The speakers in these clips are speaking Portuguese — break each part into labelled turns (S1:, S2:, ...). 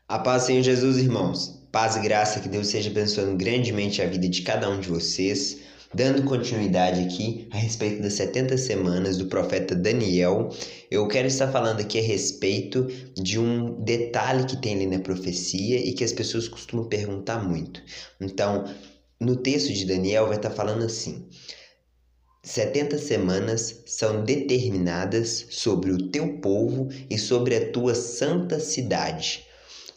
S1: A paz, Senhor Jesus, irmãos. Paz e graça, que Deus seja abençoando grandemente a vida de cada um de vocês. Dando continuidade aqui a respeito das 70 semanas do profeta Daniel, eu quero estar falando aqui a respeito de um detalhe que tem ali na profecia e que as pessoas costumam perguntar muito. Então, no texto de Daniel vai estar falando assim: 70 semanas são determinadas sobre o teu povo e sobre a tua santa cidade.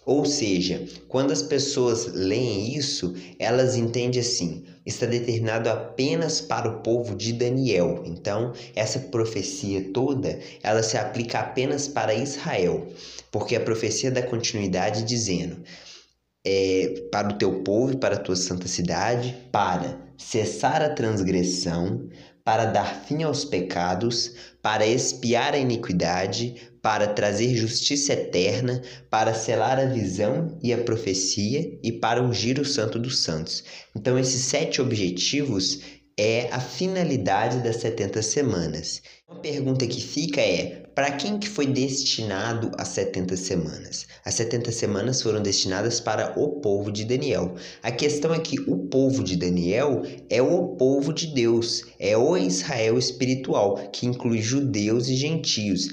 S1: Ou seja, quando as pessoas leem isso, elas entendem assim: está determinado apenas para o povo de Daniel. Então, essa profecia toda, ela se aplica apenas para Israel, porque a profecia dá continuidade dizendo: para o teu povo e para a tua santa cidade, para cessar a transgressão, para dar fim aos pecados, para expiar a iniquidade, para trazer justiça eterna, para selar a visão e a profecia e para ungir o Santo dos Santos. Então, esses 7 objetivos é a finalidade das 70 semanas. Uma pergunta que fica é: para quem que foi destinado as 70 semanas? As 70 semanas foram destinadas para o povo de Daniel. A questão é que o povo de Daniel é o povo de Deus, é o Israel espiritual, que inclui judeus e gentios.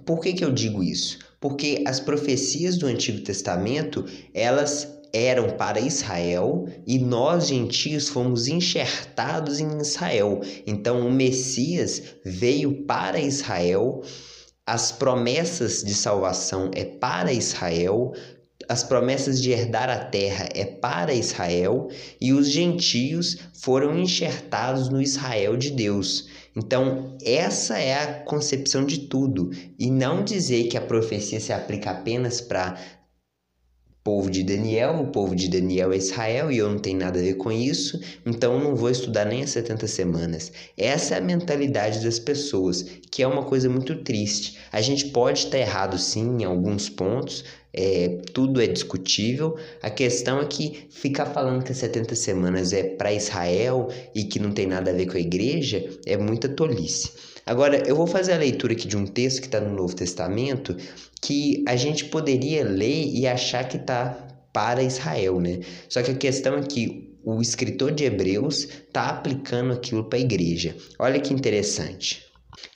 S1: Por que eu digo isso? Porque as profecias do Antigo Testamento, elas eram para Israel e nós, gentios, fomos enxertados em Israel. Então, o Messias veio para Israel, as promessas de salvação é para Israel, as promessas de herdar a terra é para Israel e os gentios foram enxertados no Israel de Deus. Então, essa é a concepção de tudo, e não dizer que a profecia se aplica apenas para povo de Daniel, o povo de Daniel é Israel e eu não tenho nada a ver com isso, então eu não vou estudar nem as 70 semanas. Essa é a mentalidade das pessoas, que é uma coisa muito triste. A gente pode estar errado sim em alguns pontos, tudo é discutível. A questão é que ficar falando que as 70 semanas é para Israel e que não tem nada a ver com a igreja é muita tolice. Agora, eu vou fazer a leitura aqui de um texto que está no Novo Testamento, que a gente poderia ler e achar que está para Israel, né? Só que a questão é que o escritor de Hebreus está aplicando aquilo para a igreja. Olha que interessante.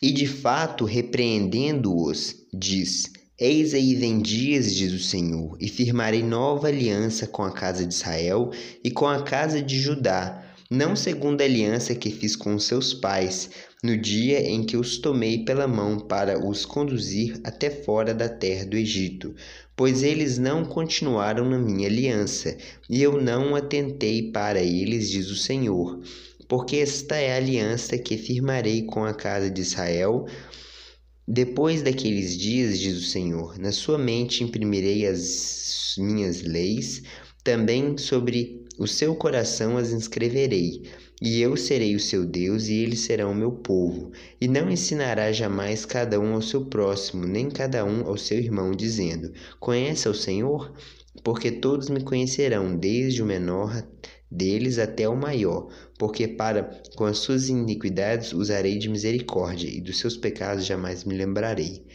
S1: E de fato, repreendendo-os, diz: eis aí vem dias, diz o Senhor, e firmarei nova aliança com a casa de Israel e com a casa de Judá, não segundo a aliança que fiz com os seus pais, no dia em que os tomei pela mão para os conduzir até fora da terra do Egito, pois eles não continuaram na minha aliança, e eu não atentei para eles, diz o Senhor. Porque esta é a aliança que firmarei com a casa de Israel. Depois daqueles dias, diz o Senhor, na sua mente imprimirei as minhas leis, também sobre o seu coração as inscreverei, e eu serei o seu Deus, e eles serão o meu povo. E não ensinará jamais cada um ao seu próximo, nem cada um ao seu irmão, dizendo: conhece ao Senhor? Porque todos me conhecerão, desde o menor deles até o maior, porque com as suas iniquidades usarei de misericórdia, e dos seus pecados jamais me lembrarei.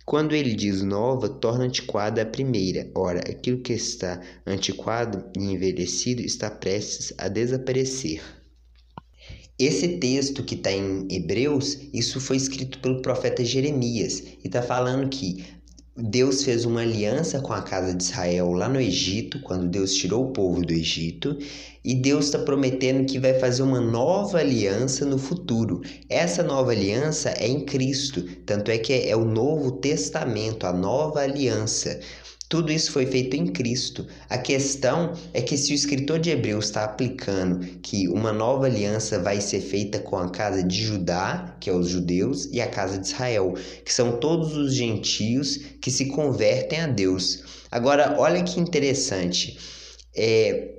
S1: Quando ele diz nova, torna antiquada a primeira. Ora, aquilo que está antiquado e envelhecido está prestes a desaparecer. Esse texto que está em Hebreus, isso foi escrito pelo profeta Jeremias, e está falando que Deus fez uma aliança com a casa de Israel lá no Egito, quando Deus tirou o povo do Egito, e Deus está prometendo que vai fazer uma nova aliança no futuro. Essa nova aliança é em Cristo, tanto é que é o Novo Testamento, a nova aliança. Tudo isso foi feito em Cristo. A questão é que se o escritor de Hebreus está aplicando que uma nova aliança vai ser feita com a casa de Judá, que é os judeus, e a casa de Israel, que são todos os gentios que se convertem a Deus. Agora, olha que interessante.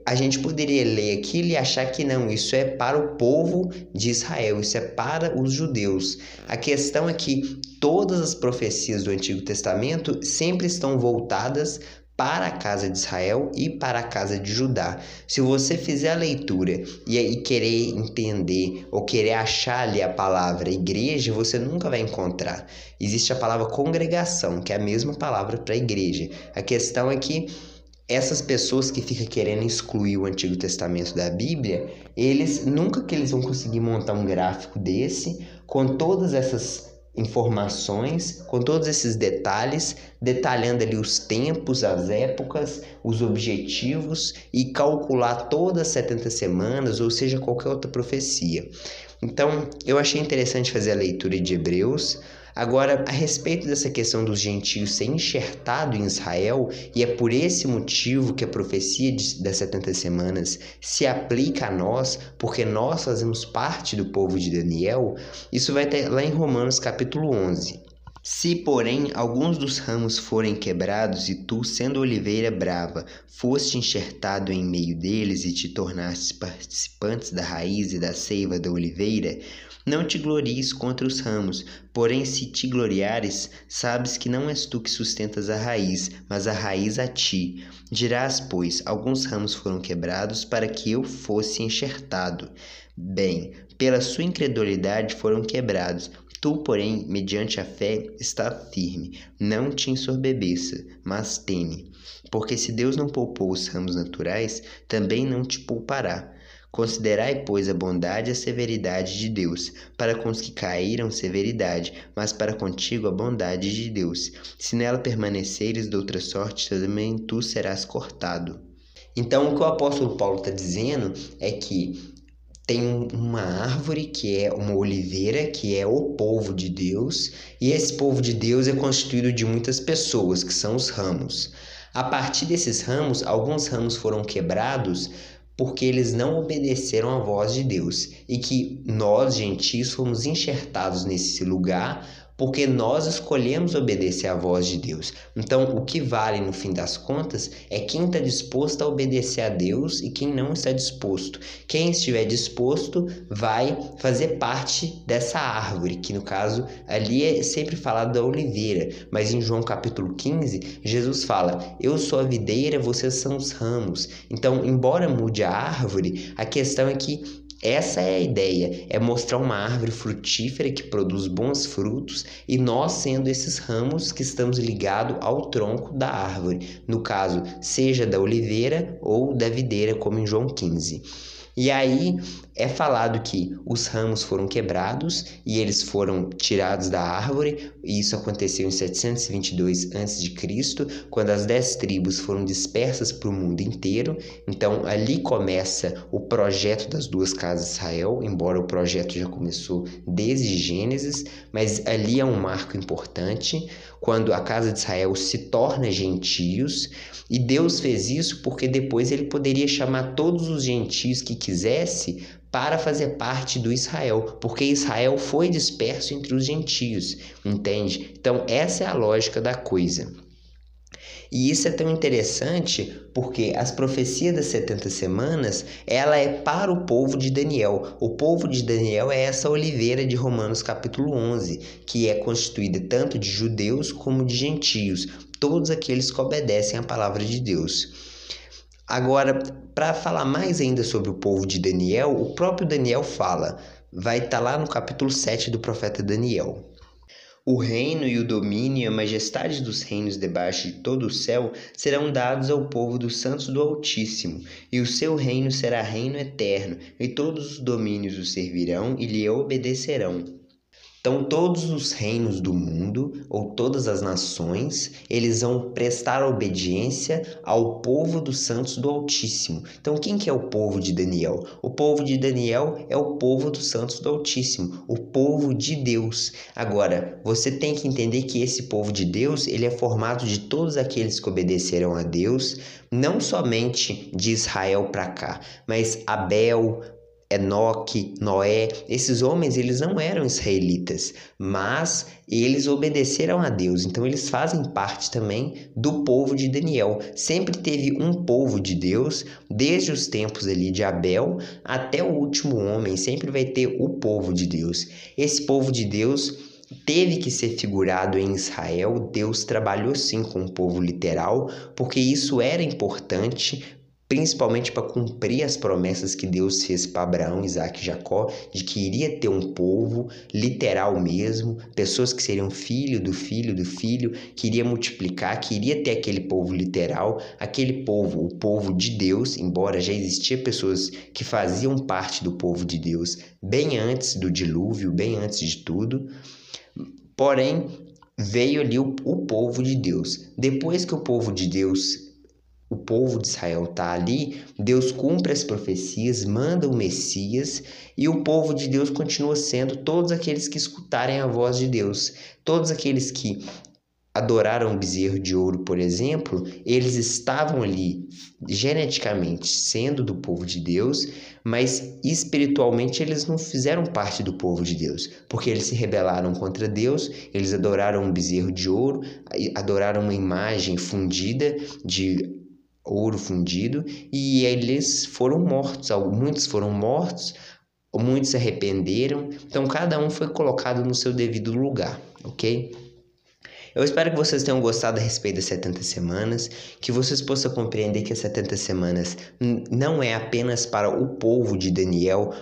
S1: A gente poderia ler aquilo e achar que não, isso é para o povo de Israel, isso é para os judeus. A questão é que todas as profecias do Antigo Testamento sempre estão voltadas para a casa de Israel e para a casa de Judá. Se você fizer a leitura e aí querer entender ou querer achar ali a palavra igreja, você nunca vai encontrar. Existe a palavra congregação, que é a mesma palavra para igreja. A questão é que essas pessoas que ficam querendo excluir o Antigo Testamento da Bíblia, eles nunca que eles vão conseguir montar um gráfico desse com todas essas informações, com todos esses detalhes, detalhando ali os tempos, as épocas, os objetivos e calcular todas as 70 semanas, ou seja, qualquer outra profecia. Então, eu achei interessante fazer a leitura de Hebreus. Agora, a respeito dessa questão dos gentios ser enxertado em Israel, e é por esse motivo que a profecia das 70 semanas se aplica a nós, porque nós fazemos parte do povo de Daniel, isso vai estar lá em Romanos capítulo 11. Se, porém, alguns dos ramos forem quebrados, e tu, sendo oliveira brava, foste enxertado em meio deles e te tornaste participantes da raiz e da seiva da oliveira, não te glories contra os ramos, porém se te gloriares, sabes que não és tu que sustentas a raiz, mas a raiz a ti. Dirás, pois, alguns ramos foram quebrados para que eu fosse enxertado. Bem, pela sua incredulidade foram quebrados. Tu, porém, mediante a fé, está firme. Não te ensorbebeça, mas teme. Porque se Deus não poupou os ramos naturais, também não te poupará. Considerai, pois, a bondade e a severidade de Deus. Para com os que caíram, severidade, mas para contigo a bondade de Deus. Se nela permaneceres de outra sorte, também tu serás cortado. Então, o que o apóstolo Paulo está dizendo é que tem uma árvore que é uma oliveira, que é o povo de Deus, e esse povo de Deus é constituído de muitas pessoas, que são os ramos. A partir desses ramos, alguns ramos foram quebrados porque eles não obedeceram à voz de Deus, e que nós, gentios, fomos enxertados nesse lugar porque nós escolhemos obedecer à voz de Deus. Então, o que vale no fim das contas é quem está disposto a obedecer a Deus e quem não está disposto. Quem estiver disposto vai fazer parte dessa árvore, que no caso ali é sempre falado da oliveira, mas em João capítulo 15, Jesus fala: eu sou a videira, vocês são os ramos. Então, embora mude a árvore, a questão é que essa é a ideia, é mostrar uma árvore frutífera que produz bons frutos e nós sendo esses ramos que estamos ligados ao tronco da árvore, no caso, seja da oliveira ou da videira, como em João 15. E aí é falado que os ramos foram quebrados e eles foram tirados da árvore, e isso aconteceu em 722 a.C., quando as 10 tribos foram dispersas para o mundo inteiro. Então ali começa o projeto das duas casas de Israel, embora o projeto já começou desde Gênesis, mas ali é um marco importante, quando a casa de Israel se torna gentios, e Deus fez isso porque depois ele poderia chamar todos os gentios que quisesse para fazer parte do Israel, porque Israel foi disperso entre os gentios, entende? Então essa é a lógica da coisa. E isso é tão interessante porque as profecias das 70 semanas, ela é para o povo de Daniel. O povo de Daniel é essa oliveira de Romanos capítulo 11, que é constituída tanto de judeus como de gentios, todos aqueles que obedecem à palavra de Deus. Agora, para falar mais ainda sobre o povo de Daniel, o próprio Daniel fala, vai estar lá no capítulo 7 do profeta Daniel. O reino e o domínio e a majestade dos reinos debaixo de todo o céu serão dados ao povo dos santos do Altíssimo, e o seu reino será reino eterno, e todos os domínios o servirão e lhe obedecerão. Então, todos os reinos do mundo, ou todas as nações, eles vão prestar obediência ao povo dos santos do Altíssimo. Então, quem que é o povo de Daniel? O povo de Daniel é o povo dos santos do Altíssimo, o povo de Deus. Agora, você tem que entender que esse povo de Deus, ele é formado de todos aqueles que obedeceram a Deus, não somente de Israel para cá, mas Abel, Enoque, Noé, esses homens eles não eram israelitas, mas eles obedeceram a Deus, então eles fazem parte também do povo de Daniel. Sempre teve um povo de Deus, desde os tempos ali de Abel até o último homem, sempre vai ter o povo de Deus. Esse povo de Deus teve que ser figurado em Israel, Deus trabalhou sim com o povo literal, porque isso era importante, principalmente para cumprir as promessas que Deus fez para Abraão, Isaac e Jacó, de que iria ter um povo literal mesmo, pessoas que seriam filho do filho do filho, que iria multiplicar, que iria ter aquele povo literal, aquele povo, o povo de Deus, embora já existia pessoas que faziam parte do povo de Deus bem antes do dilúvio, bem antes de tudo, porém veio ali o povo de Deus. Depois que o povo de Deus, o povo de Israel está ali, Deus cumpre as profecias, manda o Messias e o povo de Deus continua sendo todos aqueles que escutarem a voz de Deus. Todos aqueles que adoraram o bezerro de ouro, por exemplo, eles estavam ali geneticamente sendo do povo de Deus, mas espiritualmente eles não fizeram parte do povo de Deus, porque eles se rebelaram contra Deus, eles adoraram um bezerro de ouro, adoraram uma imagem fundida de ouro fundido, e eles foram mortos. Muitos foram mortos, muitos se arrependeram, então cada um foi colocado no seu devido lugar, ok? Eu espero que vocês tenham gostado a respeito das 70 semanas, que vocês possam compreender que as 70 semanas não é apenas para o povo de Daniel,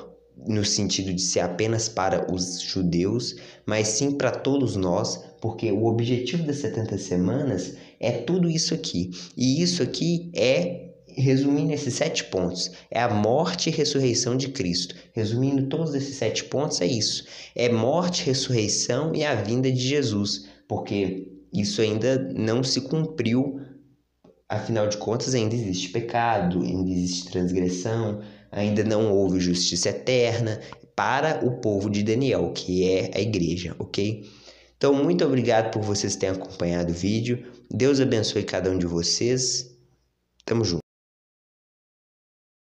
S1: no sentido de ser apenas para os judeus, mas sim para todos nós, porque o objetivo das 70 semanas é tudo isso aqui. E isso aqui resumindo esses 7 pontos, é a morte e ressurreição de Cristo. Resumindo todos esses 7 pontos, é isso. É morte, ressurreição e a vinda de Jesus, porque isso ainda não se cumpriu, afinal de contas ainda existe pecado, ainda existe transgressão, ainda não houve justiça eterna para o povo de Daniel, que é a igreja, ok? Então, muito obrigado por vocês terem acompanhado o vídeo. Deus abençoe cada um de vocês. Tamo junto.